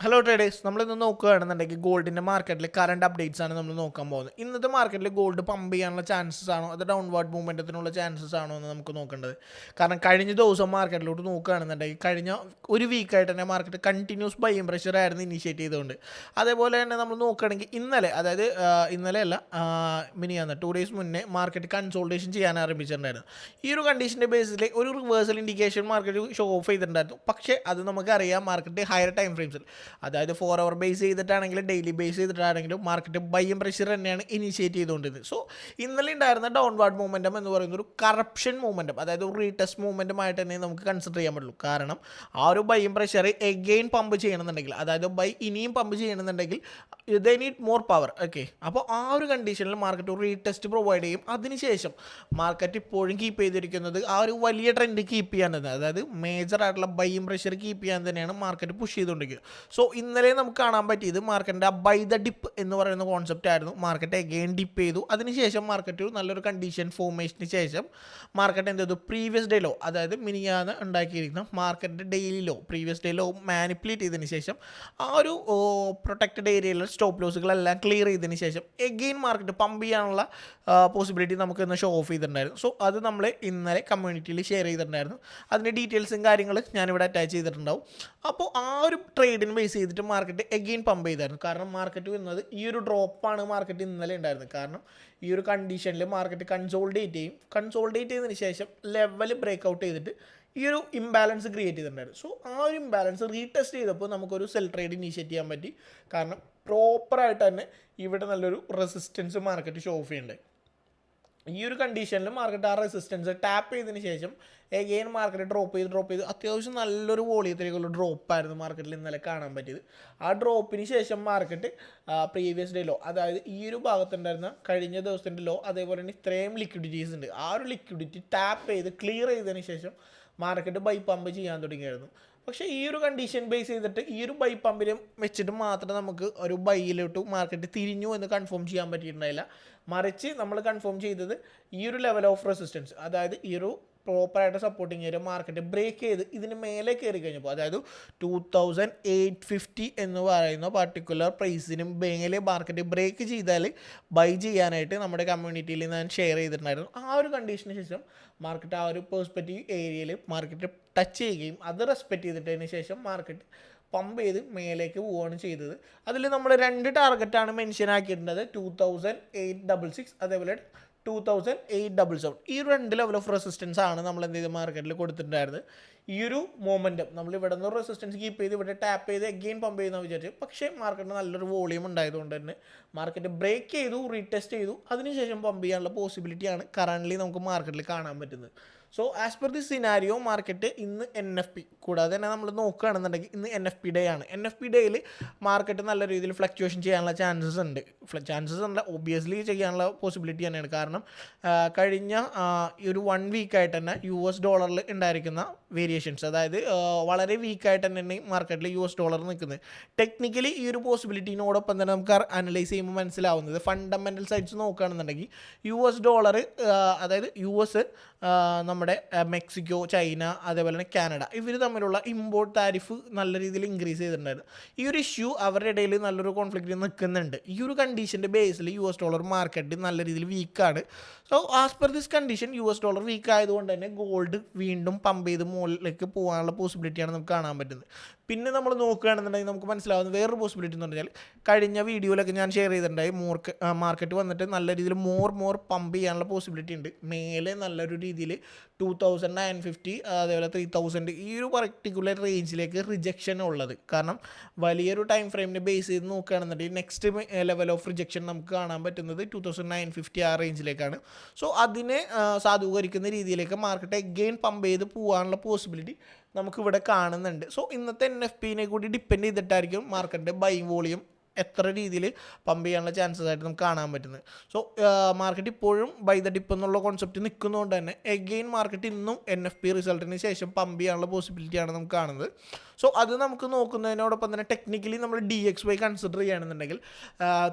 Hello traders, നമ്മളിന്ന് നോക്കുകയാണെന്നുണ്ടെങ്കിൽ ഗോൾഡിൻ്റെ മാർക്കറ്റിൽ കറണ്ട് അപ്ഡേറ്റ്സ് ആണ് നമ്മൾ നോക്കാൻ പോകുന്നത്. ഇന്നത്തെ മാർക്കറ്റിൽ ഗോൾഡ് പമ്പ് ചെയ്യാനുള്ള ചാൻസസ് ആണോ അത് ഡൗൺവേർഡ് മൂവ്മെൻറ്റത്തിനുള്ള ചാൻസസ് ആണോ എന്ന് നമുക്ക് നോക്കേണ്ടത്. കാരണം കഴിഞ്ഞ ദിവസം മാർക്കറ്റിലോട്ട് നോക്കുകയാണെന്നുണ്ടെങ്കിൽ കഴിഞ്ഞ ഒരു വീക്കായിട്ട് തന്നെ മാർക്കറ്റ് കണ്ടിന്യൂസ് ബൈയിങ് പ്രഷർ ആയിരുന്നു ഇനീഷ്യേറ്റ് ചെയ്തുകൊണ്ട്. അതേപോലെ തന്നെ നമ്മൾ നോക്കുകയാണെങ്കിൽ ഇന്നലെ, അതായത് ഇന്നലെയല്ല മിനിയാന്ന് 2 ഡേയ്സ് മുന്നേ മാർക്കറ്റ് കൺസോൾട്ടേഷൻ ചെയ്യാൻ ആരംഭിച്ചിട്ടുണ്ടായിരുന്നു. ഈ ഒരു കണ്ടീഷൻ്റെ ബേസിൽ ഒരു reversal indication market show of ചെയ്തിട്ടുണ്ടായിരുന്നു. പക്ഷേ അത് നമുക്കറിയാം, മാർക്കറ്റ് ഹയർ ടൈം ഫ്രെയിംസിൽ, അതായത് 4 അവർ ബേസ് ചെയ്തിട്ടാണെങ്കിലും ഡെയിലി ബേസ് ചെയ്തിട്ടാണെങ്കിലും മാർക്കറ്റ് ബൈയും പ്രഷർ തന്നെയാണ് ഇനീഷ്യേറ്റ് ചെയ്തുകൊണ്ടിരുന്നത്. സോ ഇന്നലെ ഉണ്ടായിരുന്ന ഡൗൺവാർഡ് മൂവ്മെൻറ്റം എന്ന് പറയുന്ന ഒരു കറപ്ഷൻ മൂവ്മെൻറ്റം, അതായത് ഒരു റീടെസ്റ്റ് മൂവ്മെൻറ്റും ആയിട്ട് തന്നെ നമുക്ക് കൺസിഡർ ചെയ്യാൻ പറ്റുള്ളൂ. കാരണം ആ ഒരു ബൈയും പ്രഷർ എഗെയിൻ പമ്പ് ചെയ്യണമെന്നുണ്ടെങ്കിൽ, അതായത് ബൈ ഇനിയും പമ്പ് ചെയ്യണമെന്നുണ്ടെങ്കിൽ they need more power. Okay, അപ്പോൾ ആ ഒരു കണ്ടീഷനിൽ മാർക്കറ്റ് ഒരു റീടെസ്റ്റ് പ്രൊവൈഡ് ചെയ്യും. അതിനുശേഷം മാർക്കറ്റ് ഇപ്പോഴും കീപ്പ് ചെയ്തിരിക്കുന്നത് ആ ഒരു വലിയ ട്രെൻഡ് കീപ്പ് ചെയ്യാൻ തന്നെ, അതായത് മേജർ ആയിട്ടുള്ള ബൈയും പ്രഷർ കീപ്പ് ചെയ്യാൻ തന്നെയാണ് മാർക്കറ്റ് പുഷ് ചെയ്തുകൊണ്ടിരിക്കുന്നത്. സോ ഇന്നലെ നമുക്ക് കാണാൻ പറ്റിയത് മാർക്കറ്റിൻ്റെ ബൈ ദ ഡിപ്പ് എന്ന് പറയുന്ന കോൺസെപ്റ്റ് ആയിരുന്നു. മാർക്കറ്റ് അഗെയിൻ ഡിപ്പ് ചെയ്തു. അതിനുശേഷം മാർക്കറ്റ് നല്ലൊരു കണ്ടീഷൻ ഫോർമേഷന് ശേഷം മാർക്കറ്റ് എന്ത് ചെയ്തു, പ്രീവിയസ് ഡേ ലോ, അതായത് മിനിയാന്ന് ഉണ്ടാക്കിയിരിക്കുന്ന മാർക്കറ്റിൻ്റെ daily low, previous day low manipulate ചെയ്തതിന് ശേഷം ആ ഒരു പ്രൊട്ടക്റ്റഡ് ഏരിയയിലെ സ്റ്റോപ്പ് ലോസുകളെല്ലാം ക്ലിയർ ചെയ്തതിന് ശേഷം എഗെയിൻ മാർക്കറ്റ് പമ്പ് ചെയ്യാനുള്ള പോസിബിലിറ്റി നമുക്ക് ഇന്ന് ഷോ ഓഫ് ചെയ്തിട്ടുണ്ടായിരുന്നു. സോ അത് നമ്മൾ ഇന്നലെ കമ്മ്യൂണിറ്റിയിൽ ഷെയർ ചെയ്തിട്ടുണ്ടായിരുന്നു. അതിൻ്റെ ഡീറ്റെയിൽസും കാര്യങ്ങൾ ഞാനിവിടെ അറ്റാച്ച് ചെയ്തിട്ടുണ്ടാവും. അപ്പോൾ ആ ഒരു ട്രേഡിന് ബേസ് ചെയ്തിട്ട് മാർക്കറ്റ് എഗെയിൻ പമ്പ് ചെയ്തായിരുന്നു. കാരണം മാർക്കറ്റ് വരുന്നത് ഈ ഒരു ഡ്രോപ്പാണ് മാർക്കറ്റ് ഇന്നലെ ഉണ്ടായിരുന്നത്. കാരണം ഈ ഒരു കണ്ടീഷനിൽ മാർക്കറ്റ് കൺസോൾഡേറ്റ് ചെയ്തതിന് ശേഷം ലെവൽ ബ്രേക്ക് ഔട്ട് ചെയ്തിട്ട് ഈ ഒരു ഇംബാലൻസ് ക്രിയേറ്റ് ചെയ്തിട്ടുണ്ടായിരുന്നു. സോ ആ ഒരു ഇംബാലൻസ് റീടെസ്റ്റ് ചെയ്തപ്പോൾ നമുക്കൊരു സെൽ ട്രേഡ് ഇനീഷ്യേറ്റ് ചെയ്യാൻ പറ്റി. കാരണം പ്രോപ്പറായിട്ട് തന്നെ ഇവിടെ നല്ലൊരു റെസിസ്റ്റൻസ് മാർക്കറ്റ് ഷോ ഓഫ് ചെയ്യുന്നുണ്ട്. ഈ ഒരു കണ്ടീഷനിൽ മാർക്കറ്റ് ആ റെസിസ്റ്റൻസ് ടാപ്പ് ചെയ്തതിന് ശേഷം എഗെയിൻ മാർക്കറ്റ് ഡ്രോപ്പ് ചെയ്ത് അത്യാവശ്യം നല്ലൊരു വോളിയത്തിലേക്കുള്ള ഡ്രോപ്പായിരുന്നു മാർക്കറ്റിൽ ഇന്നലെ കാണാൻ പറ്റിയത്. ആ ഡ്രോപ്പിന് ശേഷം മാർക്കറ്റ് പ്രീവിയസ് ഡേ ലോ, അതായത് ഈ ഒരു ഭാഗത്തുണ്ടായിരുന്ന കഴിഞ്ഞ ദിവസത്തിൻ്റെ ലോ, അതേപോലെ തന്നെ ഇത്രയും ലിക്വിഡിറ്റീസ് ഉണ്ട്, ആ ഒരു ലിക്വിഡിറ്റി ടാപ്പ് ചെയ്ത് ക്ലിയർ ചെയ്തതിന് ശേഷം മാർക്കറ്റ് ബൈ പമ്പ് ചെയ്യാൻ തുടങ്ങിയായിരുന്നു. പക്ഷേ ഈ ഒരു കണ്ടീഷൻ ബേസ് ചെയ്തിട്ട് ഈ ഒരു ബൈ പമ്പിലും വെച്ചിട്ട് മാത്രം നമുക്ക് ഒരു ബൈയിലോട്ട് മാർക്കറ്റ് തിരിഞ്ഞു എന്ന് കൺഫേം ചെയ്യാൻ പറ്റിയിട്ടുണ്ടായില്ല. മറിച്ച് നമ്മൾ കൺഫേം ചെയ്തത് ഈ ഒരു ലെവൽ ഓഫ് റെസിസ്റ്റൻസ്, അതായത് ഈ ഒരു പ്രോപ്പറായിട്ട് സപ്പോർട്ടിങ് ഏരിയ മാർക്കറ്റ് ബ്രേക്ക് ചെയ്ത് ഇതിന് മേലെ കയറി കഴിഞ്ഞപ്പോൾ, അതായത് 2850 എന്ന് പറയുന്ന പർട്ടിക്കുലർ പ്രൈസിനും മേലെ മാർക്കറ്റ് ബ്രേക്ക് ചെയ്താൽ ബൈ ചെയ്യാനായിട്ട് നമ്മുടെ കമ്മ്യൂണിറ്റിയിൽ ഞാൻ ഷെയർ ചെയ്തിട്ടുണ്ടായിരുന്നു. ആ ഒരു കണ്ടീഷന് ശേഷം മാർക്കറ്റ് ആ ഒരു പെർസ്പെക്റ്റീവ് ഏരിയയിൽ മാർക്കറ്റ് ടച്ച് ചെയ്യുകയും അത് റെസ്പെക്റ്റ് ചെയ്തിട്ടതിന് ശേഷം മാർക്കറ്റ് പമ്പ് ചെയ്ത് മേലേക്ക് പോവുകയാണ് ചെയ്തത്. അതിൽ നമ്മൾ 2 ടാർഗറ്റാണ് മെൻഷൻ ആക്കിയിട്ടുള്ളത്, 2866 അതേപോലെ 2877. ഈ 2 ലെവൽ ഓഫ് റെസിസ്റ്റൻസ് ആണ് നമ്മൾ എന്ത് ചെയ്ത് മാർക്കറ്റിൽ കൊടുത്തിട്ടുണ്ടായിരുന്നത്. ഈ ഒരു മൊമെൻറ്റം നമ്മൾ ഇവിടെ നിന്ന് റെസിസ്റ്റൻസ് കീപ്പ് ചെയ്ത് ഇവിടെ ടാപ്പ് ചെയ്ത് എഗെയിൻ പമ്പ് ചെയ്യുന്ന വിചാരിച്ചു. പക്ഷേ മാർക്കറ്റിന് നല്ലൊരു വോളിയം ഉണ്ടായതുകൊണ്ട് തന്നെ മാർക്കറ്റ് ബ്രേക്ക് ചെയ്തു, റീടെസ്റ്റ് ചെയ്തു, അതിനുശേഷം പമ്പ് ചെയ്യാനുള്ള പോസിബിലിറ്റിയാണ് കറൻ്റ്ലി നമുക്ക് മാർക്കറ്റിൽ കാണാൻ പറ്റുന്നത്. So as per the scenario market ഇന്ന് NFP കൂടാതെ തന്നെ നമ്മൾ നോക്കുകയാണെന്നുണ്ടെങ്കിൽ ഇന്ന് NFP ഡേ ആണ്. NFP ഡേയിൽ മാർക്കറ്റ് നല്ല രീതിയിൽ ഫ്ലക്ച്വേഷൻ ചെയ്യാനുള്ള ചാൻസസ് ഉണ്ട്. ഒബ്വിയസ്ലി ചെയ്യാനുള്ള പോസിബിലിറ്റി തന്നെയാണ്. കാരണം കഴിഞ്ഞ ഈ ഒരു 1 വീക്കായിട്ട് തന്നെ US ഡോളറിൽ ഉണ്ടായിരിക്കുന്ന വേരിയേഷൻസ്, അതായത് വളരെ വീക്കായിട്ട് തന്നെ മാർക്കറ്റിൽ US ഡോളർ നിൽക്കുന്നത്. ടെക്നിക്കലി ഈ ഒരു പോസിബിലിറ്റിനോടൊപ്പം തന്നെ നമുക്ക് അനലൈസ് ചെയ്യുമ്പോൾ മനസ്സിലാവുന്നത്, ഫണ്ടമെൻ്റൽ സൈഡ്സ് നോക്കുകയാണെന്നുണ്ടെങ്കിൽ US ഡോളർ, അതായത് US, നമ്മുടെ മെക്സിക്കോ, ചൈന, അതേപോലെ തന്നെ കാനഡ, ഇവർ തമ്മിലുള്ള ഇമ്പോർട്ട് താരിഫ് നല്ല രീതിയിൽ ഇൻക്രീസ് ചെയ്തിട്ടുണ്ടായിരുന്നു. ഈ ഒരു ഇഷ്യൂ അവരുടെ ഇടയിൽ നല്ലൊരു കോൺഫ്ലിക്റ്റ് നിൽക്കുന്നുണ്ട്. ഈ ഒരു കണ്ടീഷൻ്റെ ബേസിൽ US ഡോളർ മാർക്കറ്റ് നല്ല രീതിയിൽ വീക്കാണ്. So as per this condition US dollar weak ആയതുകൊണ്ട് തന്നെ ഗോൾഡ് വീണ്ടും പമ്പ് ചെയ്ത് മുകളിലേക്ക് പോകാനുള്ള പോസിബിലിറ്റിയാണ് നമുക്ക് കാണാൻ പറ്റുന്നത്. പിന്നെ നമ്മൾ നോക്കുകയാണെന്നുണ്ടെങ്കിൽ നമുക്ക് മനസ്സിലാവുന്ന വേറൊരു പോസിബിലിറ്റി എന്ന് പറഞ്ഞാൽ, കഴിഞ്ഞ വീഡിയോയിലൊക്കെ ഞാൻ ഷെയർ ചെയ്തിട്ടുണ്ടായി, മാർക്കറ്റ് വന്നിട്ട് നല്ല രീതിയിൽ മോർ പമ്പ് ചെയ്യാനുള്ള പോസിബിലിറ്റി ഉണ്ട്. മേലെ നല്ലൊരു രീതിയിൽ 2950 അതേപോലെ 3000 ഈ ഒരു പർട്ടിക്കുലർ റേഞ്ചിലേക്ക് റിജക്ഷൻ ഉള്ളത്. കാരണം വലിയൊരു ടൈം ഫ്രെയിമിനെ ബേസ് ചെയ്ത് നോക്കുകയാണെന്നുണ്ടെങ്കിൽ നെക്സ്റ്റ് ലെവൽ ഓഫ് റിജക്ഷൻ നമുക്ക് കാണാൻ പറ്റുന്നത് 2950 ആ റേഞ്ചിലേക്കാണ്. സോ അതിനെ സാധൂകരിക്കുന്ന രീതിയിലേക്ക് മാർക്കറ്റ് അഗെയിൻ പമ്പ് ചെയ്ത് പോകാനുള്ള പോസിബിലിറ്റി നമുക്കിവിടെ കാണുന്നുണ്ട്. സോ ഇന്നത്തെ NFPനെ കൂടി ഡിപ്പെൻഡ് ചെയ്തിട്ടായിരിക്കും മാർക്കറ്റിൻ്റെ ബൈങ് വോളിയം എത്ര രീതിയിൽ പമ്പ് ചെയ്യാനുള്ള ചാൻസസ് ആയിട്ട് നമുക്ക് കാണാൻ പറ്റുന്നത്. സോ മാർക്കറ്റ് ഇപ്പോഴും ബൈ ദ ഡിപ്പ് എന്നുള്ള കോൺസെപ്റ്റ് നിൽക്കുന്നതുകൊണ്ട് തന്നെ എഗെയിൻ മാർക്കറ്റ് ഇന്നും NFP റിസൾട്ടിന് ശേഷം പമ്പ് ചെയ്യാനുള്ള പോസിബിലിറ്റിയാണ് നമുക്ക് കാണുന്നത്. സോ അത് നമുക്ക് നോക്കുന്നതിനോടൊപ്പം തന്നെ ടെക്നിക്കലി നമ്മൾ DXY കൺസിഡർ ചെയ്യുകയാണെന്നുണ്ടെങ്കിൽ,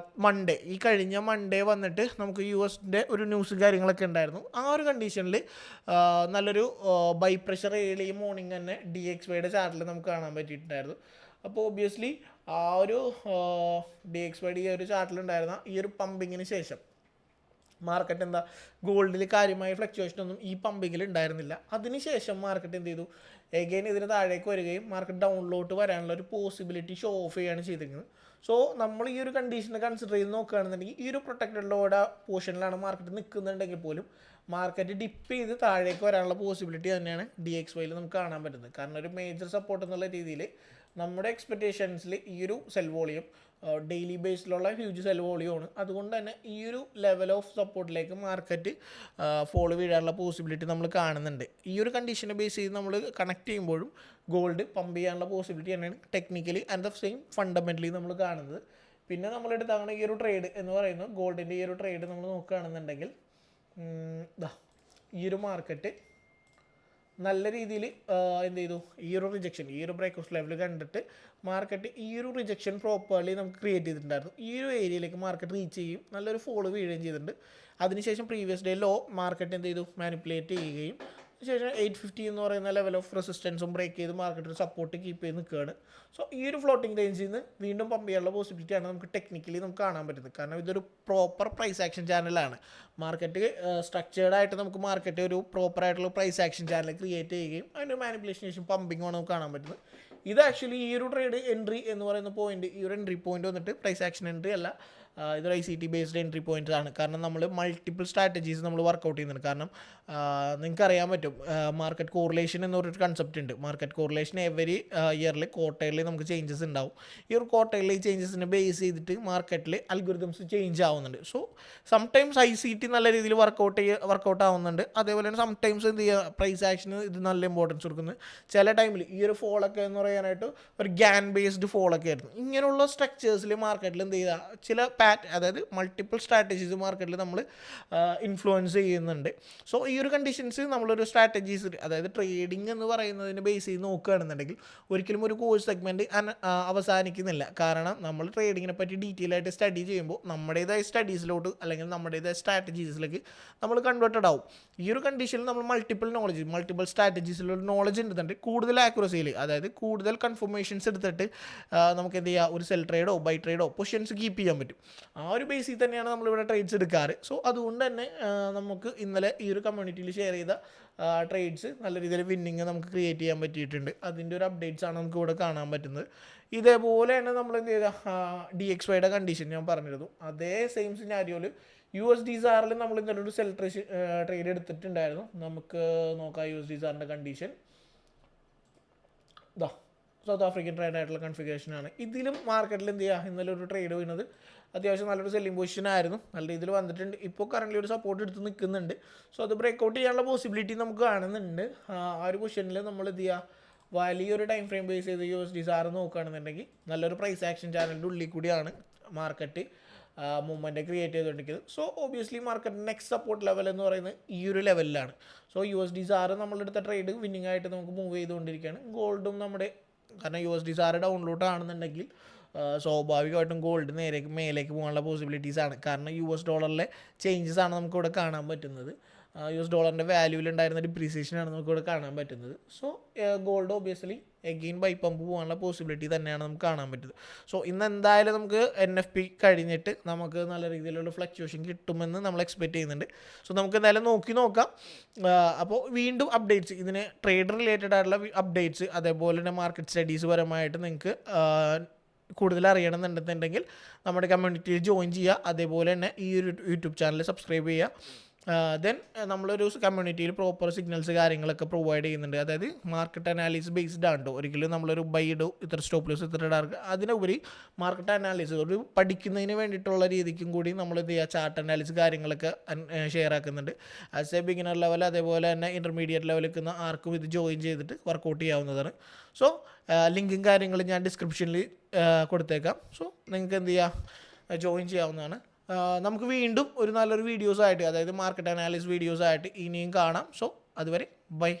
ഈ കഴിഞ്ഞ മൺഡേ വന്നിട്ട് നമുക്ക് US ഒരു ന്യൂസ് കാര്യങ്ങളൊക്കെ ഉണ്ടായിരുന്നു. ആ ഒരു കണ്ടീഷനിൽ നല്ലൊരു ബൈ പ്രഷർ ഏർലി മോർണിംഗ് തന്നെ DXYയുടെ ചാർട്ടിൽ നമുക്ക് കാണാൻ പറ്റിയിട്ടുണ്ടായിരുന്നു. അപ്പോൾ ഒബ്വിയസ്ലി ആ ഒരു DXYD ഒരു ചാർട്ടിലുണ്ടായിരുന്ന ഈ ഒരു പമ്പിങ്ങിന് ശേഷം മാർക്കറ്റ് എന്താ ഗോൾഡിൽ കാര്യമായ ഫ്ലക്ച്വേഷൻ ഒന്നും ഈ പമ്പിങ്ങിൽ ഉണ്ടായിരുന്നില്ല. അതിനുശേഷം മാർക്കറ്റ് എന്ത് ചെയ്തു, എഗെയിൻ ഇതിന് താഴേക്ക് വരികയും മാർക്കറ്റ് ഡൗണിലോട്ട് വരാനുള്ള ഒരു പോസിബിലിറ്റി ഷോ ഓഫ് ചെയ്യുകയാണ് ചെയ്തിരിക്കുന്നത്. സോ നമ്മൾ ഈ ഒരു കണ്ടീഷനെ കൺസിഡർ ചെയ്ത് നോക്കുകയാണെന്നുണ്ടെങ്കിൽ ഈ ഒരു പ്രൊട്ടക്റ്റഡ് ലോഡ് പോർഷനിലാണ് മാർക്കറ്റ് നിൽക്കുന്നുണ്ടെങ്കിൽ പോലും മാർക്കറ്റ് ഡിപ്പ് ചെയ്ത് താഴേക്ക് വരാനുള്ള പോസിബിലിറ്റി തന്നെയാണ് DXYയിൽ നമുക്ക് കാണാൻ പറ്റുന്നത്. കാരണം ഒരു മേജർ സപ്പോർട്ട് എന്നുള്ള രീതിയിൽ നമ്മുടെ എക്സ്പെക്റ്റേഷൻസിൽ ഈ ഒരു സെൽ വോളിയം ഡെയിലി ബേസിലുള്ള ഹ്യൂജ് സെൽ വോളിയമാണ്. അതുകൊണ്ട് തന്നെ ഈ ഒരു ലെവൽ ഓഫ് സപ്പോർട്ടിലേക്ക് മാർക്കറ്റ് ഫോളോ വീഴാനുള്ള പോസിബിലിറ്റി നമ്മൾ കാണുന്നുണ്ട്. ഈ ഒരു കണ്ടീഷനെ ബേസ് ചെയ്ത് നമ്മൾ കണക്ട് ചെയ്യുമ്പോഴും ഗോൾഡ് പമ്പ് ചെയ്യാനുള്ള പോസിബിലിറ്റി തന്നെയാണ് technically and the same fundamentally നമ്മൾ കാണുന്നത്. പിന്നെ നമ്മളെടുത്താണ് ഈ ഒരു ട്രേഡ് എന്ന് പറയുന്നത്, ഗോൾഡിൻ്റെ ഈ ഒരു ട്രേഡ് നമ്മൾ നോക്കുകയാണെന്നുണ്ടെങ്കിൽ ഈ ഒരു മാർക്കറ്റ് നല്ല രീതിയിൽ എന്ത് ചെയ്തു, ഈ ഒരു റിജക്ഷൻ, ഈ ഒരു ബ്രേക്ക് ഔട്ട് ലെവൽ കണ്ടിട്ട് മാർക്കറ്റ് ഈ ഒരു റിജക്ഷൻ പ്രോപ്പർലി നമുക്ക് ക്രിയേറ്റ് ചെയ്തിട്ടുണ്ടായിരുന്നു. ഈ ഒരു ഏരിയയിലേക്ക് മാർക്കറ്റ് റീച്ച് ചെയ്യും, നല്ലൊരു ഫോളോ വീഴുകയും ചെയ്തിട്ടുണ്ട്. അതിനുശേഷം പ്രീവിയസ് ഡേ ലോ മാർക്കറ്റ് എന്ത് ചെയ്തു, മാനിപ്പുലേറ്റ് ചെയ്യുകയും ശേഷം 850 എന്ന് പറയുന്ന ലെവൽ ഓഫ് റെസിസ്റ്റൻസും ബ്രേക്ക് ചെയ്ത് മാർക്കറ്റ് സപ്പോർട്ട് കീപ്പ് ചെയ്ത് നിൽക്കുകയാണ്. സോ ഈ ഒരു ഫ്ലോട്ടിംഗ് റേഞ്ചിൽ നിന്ന് വീണ്ടും പമ്പ് ചെയ്യാനുള്ള പോസിബിലിറ്റിയാണ് നമുക്ക് ടെക്നിക്കലി നമുക്ക് കാണാൻ പറ്റുന്നത്. കാരണം ഇതൊരു പ്രോപ്പർ പ്രൈസ് ആക്ഷൻ ചാനലാണ്. മാർക്കറ്റ് സ്ട്രക്ചേർഡ് ആയിട്ട് നമുക്ക് മാർക്കറ്റ് ഒരു പ്രോപ്പർ ആയിട്ടുള്ള പ്രൈസ് ആക്ഷൻ ചാനൽ ക്രിയേറ്റ് ചെയ്യുകയും അതിൻ്റെ മാനിപ്പുലേഷൻ ശേഷം പമ്പിങ്ങാണ് നമുക്ക് കാണാൻ പറ്റുന്നത്. ഇത് ആക്ച്വലി ഈ ഒരു ട്രേഡ് എൻട്രി എന്ന് പറയുന്ന പോയിന്റ്, ഈ ഒരു എൻട്രി പോയിന്റ് വന്നിട്ട് പ്രൈസ് ആക്ഷൻ എൻട്രി അല്ല, ഇതൊരു ICT ബേസ്ഡ് എൻട്രി പോയിന്റ്സ് ആണ്. കാരണം നമ്മൾ മൾട്ടിപ്പിൾ സ്ട്രാറ്റജീസ് നമ്മൾ വർക്കൗട്ട് ചെയ്യുന്നുണ്ട്. കാരണം നിങ്ങൾക്ക് അറിയാൻ പറ്റും മാർക്കറ്റ് കോറിലേഷൻ എന്നൊരു കൺസെപ്റ്റ് ഉണ്ട്. മാർക്കറ്റ് കോറിലേഷൻ എവരി ഇയർലി ക്വാർട്ടറിൽ നമുക്ക് ചേഞ്ചസ് ഉണ്ടാവും. ഈ ഒരു ക്വാർട്ടറിൽ ഈ ചേഞ്ചസിനെ ബേസ് ചെയ്തിട്ട് മാർക്കറ്റിൽ അൽഗോരിതംസ് ചേഞ്ച് ആവുന്നുണ്ട്. സോ സംടൈംസ് ICT നല്ല രീതിയിൽ വർക്കൗട്ട് ആവുന്നുണ്ട്. അതേപോലെ തന്നെ സംടൈംസ് എന്ത് ചെയ്യുക, പ്രൈസ് ആക്ഷന് ഇത് നല്ല ഇമ്പോർട്ടൻസ് കൊടുക്കുന്നത്. ചില ടൈമിൽ ഈ ഒരു ഫോളൊക്കെ എന്ന് പറയാനായിട്ട് ഒരു ഗ്യാൻ ബേസ്ഡ് ഫോളൊക്കെ ആയിരുന്നു. ഇങ്ങനെയുള്ള സ്ട്രക്ചേഴ്സിൽ മാർക്കറ്റിൽ എന്ത് ചെയ്യുക, ചില അതായത് മൾട്ടിപ്പിൾ സ്ട്രാറ്റജീസ് മാർക്കറ്റിൽ നമ്മൾ ഇൻഫ്ലുവൻസ് ചെയ്യുന്നുണ്ട്. സോ ഈ ഒരു കണ്ടീഷൻസ് നമ്മളൊരു സ്ട്രാറ്റജീസ്, അതായത് ട്രേഡിംഗ് എന്ന് പറയുന്നതിന് ബേസ് ചെയ്ത് നോക്കുകയാണെന്നുണ്ടെങ്കിൽ ഒരിക്കലും ഒരു കോഴ്സ് സെഗ്മെൻറ്റ് അവസാനിക്കുന്നില്ല. കാരണം നമ്മൾ ട്രേഡിങ്ങിനെ പറ്റി ഡീറ്റെയിൽ ആയിട്ട് സ്റ്റഡി ചെയ്യുമ്പോൾ നമ്മുടേതായ സ്റ്റഡീസിലോട്ട് അല്ലെങ്കിൽ നമ്മുടേതായ സ്ട്രാറ്റജീസിലേക്ക് നമ്മൾ കൺവേർട്ടഡ് ആവും. ഈ ഒരു കണ്ടീഷനിൽ നമ്മൾ മൾട്ടിപ്പിൾ സ്ട്രാറ്റജീസിലുള്ള നോളജ് എടുത്തിട്ട് കൂടുതൽ ആക്യുറസിയിൽ, അതായത് കൂടുതൽ കൺഫർമേഷൻസ് എടുത്തിട്ട് നമുക്ക് എന്ത് ചെയ്യുക, ഒരു സെൽ ട്രേഡോ ബൈ ട്രേഡോ പൊസിഷൻസ് കീപ്പ് ചെയ്യാൻ പറ്റും. ആ ഒരു ബേസിൽ തന്നെയാണ് നമ്മളിവിടെ ട്രേഡ്സ് എടുക്കാറ്. സോ അതുകൊണ്ട് തന്നെ നമുക്ക് ഇന്നലെ ഈ ഒരു കമ്മ്യൂണിറ്റിയിൽ ഷെയർ ചെയ്ത ട്രേഡ്സ് നല്ല രീതിയിൽ വിന്നിങ് നമുക്ക് ക്രിയേറ്റ് ചെയ്യാൻ പറ്റിയിട്ടുണ്ട്. അതിൻ്റെ ഒരു അപ്ഡേറ്റ്സ് ആണ് നമുക്ക് ഇവിടെ കാണാൻ പറ്റുന്നത്. ഇതേപോലെ തന്നെ നമ്മൾ എന്ത് ചെയ്ത DXYയുടെ കണ്ടീഷൻ ഞാൻ പറഞ്ഞിരുന്നു. അതേ സെയിം സിനാരിയോയിൽ USD/SAR നമ്മൾ ഇന്നലെ ഒരു സെൽ ട്രേഡ് എടുത്തിട്ടുണ്ടായിരുന്നു. നമുക്ക് നോക്കാം USD/SAR condition. South African trade ആയിട്ടുള്ള കൺഫിഗറേഷനാണ്. ഇതിലും മാർക്കറ്റിൽ എന്ത് ചെയ്യുക, ഇന്നലെ ഒരു ട്രേഡ് വീണത് അത്യാവശ്യം നല്ലൊരു സെല്ലിംഗ് പൊസിഷൻ ആയിരുന്നു, നല്ല രീതിയിൽ വന്നിട്ടുണ്ട്. ഇപ്പോൾ കറൻ്റ് ഒരു സപ്പോർട്ട് എടുത്ത് നിൽക്കുന്നുണ്ട്. സോ അത് ബ്രേക്ക്ഔട്ട് ചെയ്യാനുള്ള പോസിബിലിറ്റി നമുക്ക് കാണുന്നുണ്ട്. ആ ഒരു പൊസിഷനിൽ നമ്മൾ എന്ത് ചെയ്യുക, വലിയൊരു ടൈം ഫ്രെയിം ബേസ് ചെയ്ത് USD/SAR നോക്കുകയാണെന്നുണ്ടെങ്കിൽ നല്ലൊരു പ്രൈസ് ആക്ഷൻ ചാനലിൻ്റെ ഉള്ളിൽ കൂടിയാണ് മാർക്കറ്റ് മൂവ്മെൻറ്റ് ക്രിയേറ്റ് ചെയ്തുകൊണ്ടിരിക്കുന്നത്. So obviously market next support level എന്ന് പറയുന്നത് ഈ ഒരു ലെവലിലാണ്. സോ USD/SAR നമ്മളെടുത്ത ട്രേഡ് വിന്നിങ് ആയിട്ട് നമുക്ക് മൂവ് ചെയ്തുകൊണ്ടിരിക്കുകയാണ്. ഗോൾഡും നമ്മുടെ, കാരണം USD/SAR ഡൗൺലോഡ് ആണെന്നുണ്ടെങ്കിൽ സ്വാഭാവികമായിട്ടും ഗോൾഡ് മേലേക്ക് പോകാനുള്ള പോസിബിലിറ്റീസാണ്. കാരണം US ഡോളറിലെ ചേഞ്ചസ് ആണ് നമുക്കിവിടെ കാണാൻ പറ്റുന്നത്. US ഡോളറിൻ്റെ വാല്യൂവിലുണ്ടായിരുന്ന ഡിപ്രീസിയേഷനാണ് നമുക്കിവിടെ കാണാൻ പറ്റുന്നത്. So gold obviously again by pump പോകാനുള്ള പോസിബിലിറ്റി തന്നെയാണ് നമുക്ക് കാണാൻ പറ്റുന്നത്. സോ ഇന്ന് എന്തായാലും നമുക്ക് NFP കഴിഞ്ഞിട്ട് നമുക്ക് നല്ല രീതിയിലുള്ള ഫ്ലക്ച്വേഷൻ കിട്ടുമെന്ന് നമ്മൾ എക്സ്പെക്റ്റ് ചെയ്യുന്നുണ്ട്. സോ നമുക്ക് എന്തായാലും നോക്കാം. അപ്പോൾ വീണ്ടും അപ്ഡേറ്റ്സ്, ഇതിന് ട്രേഡ് റിലേറ്റഡ് ആയിട്ടുള്ള അപ്ഡേറ്റ്സ്, അതേപോലെ തന്നെ മാർക്കറ്റ് സ്റ്റഡീസ് പരമായിട്ട് നിങ്ങൾക്ക് കൂടുതൽ അറിയണമെന്നുണ്ടെന്നുണ്ടെങ്കിൽ നമ്മുടെ കമ്മ്യൂണിറ്റിയിൽ ജോയിൻ ചെയ്യുക. അതേപോലെ തന്നെ ഈ ഒരു യൂട്യൂബ് ചാനൽ സബ്സ്ക്രൈബ് ചെയ്യുക. ദെൻ നമ്മളൊരു കമ്മ്യൂണിറ്റിയിൽ പ്രോപ്പർ സിഗ്നൽസ് കാര്യങ്ങളൊക്കെ പ്രൊവൈഡ് ചെയ്യുന്നുണ്ട്. അതായത് മാർക്കറ്റ് അനാലിസിസ് ബേസ്ഡ് ആണ് കേട്ടോ. ഒരിക്കലും നമ്മളൊരു ബൈ ഇടോ ഇത്ര സ്റ്റോപ്പ് ലോസ് ഇത്ര ഇടാറ്, അതിനുപരി മാർക്കറ്റ് അനാലിസിസ് ഒരു പഠിക്കുന്നതിന് വേണ്ടിയിട്ടുള്ള രീതിക്കും കൂടി നമ്മൾ എന്ത് ചെയ്യുക, ചാർട്ട് അനാലിസിസ് കാര്യങ്ങളൊക്കെ ഷെയർ ആക്കുന്നുണ്ട്. ആസ് എ ബിഗിനർ ലെവൽ അതേപോലെ തന്നെ ഇൻ്റർമീഡിയറ്റ് ലെവലിൽ നിൽക്കുന്ന ആർക്കും ഇത് ജോയിൻ ചെയ്തിട്ട് വർക്കൗട്ട് ചെയ്യാവുന്നതാണ്. സോ ലിങ്കും കാര്യങ്ങളും ഞാൻ ഡിസ്ക്രിപ്ഷനിൽ കൊടുത്തേക്കാം. സോ നിങ്ങൾക്ക് എന്ത് ചെയ്യുക, ജോയിൻ ചെയ്യാവുന്നതാണ്. നമുക്ക് വീണ്ടും ഒരു നല്ലൊരു വീഡിയോസായിട്ട്, അതായത് മാർക്കറ്റ് അനാലിസിസ് വീഡിയോസായിട്ട് ഇനിയും കാണാം. സോ അതുവരെ ബൈ.